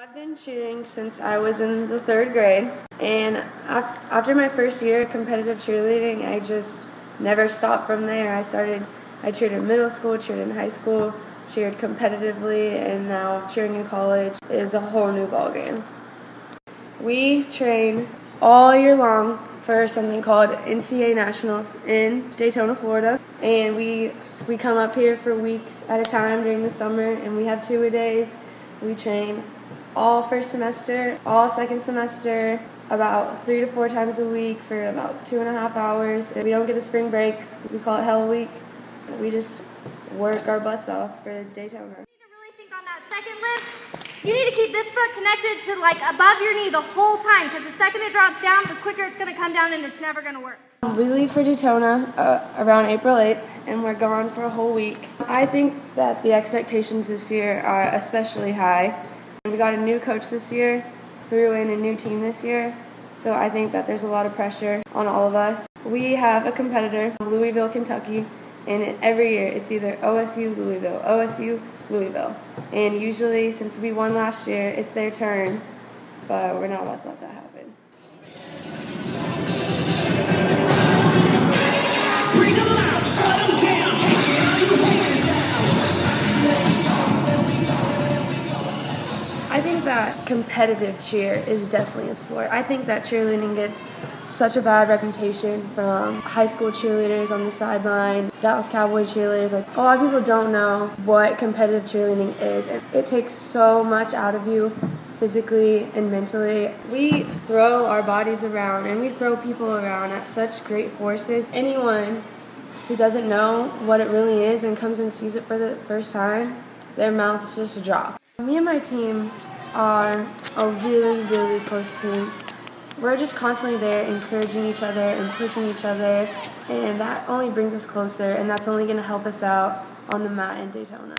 I've been cheering since I was in the 3rd grade, and after my first year of competitive cheerleading, I just never stopped from there. I cheered in middle school, cheered in high school, cheered competitively, and now cheering in college is a whole new ballgame. We train all year long for something called NCAA Nationals in Daytona, Florida, and we come up here for weeks at a time during the summer, and we have 2-a-days. We train all first semester, all second semester, about 3 to 4 times a week for about 2.5 hours. We don't get a spring break. We call it Hell Week. We just work our butts off for Daytona. You need to really think on that second lift. You need to keep this foot connected to above your knee the whole time, because the second it drops down, the quicker it's going to come down and it's never going to work. We leave for Daytona around April 8th, and we're gone for a whole week. I think that the expectations this year are especially high. We got a new coach this year, threw in a new team this year, so I think that there's a lot of pressure on all of us. We have a competitor, Louisville, Kentucky, and every year it's either OSU, Louisville, OSU, Louisville. And usually, since we won last year, it's their turn, but we're not about to let that happen. I think that competitive cheer is definitely a sport. I think that cheerleading gets such a bad reputation from high school cheerleaders on the sideline, Dallas Cowboy cheerleaders. A lot of people don't know what competitive cheerleading is. It takes so much out of you physically and mentally. We throw our bodies around and we throw people around at such great forces. Anyone who doesn't know what it really is and comes and sees it for the first time, their mouths just drop. Me and my team are a really, really close team. We're just constantly there encouraging each other and pushing each other, and that only brings us closer, and that's only going to help us out on the mat in Daytona.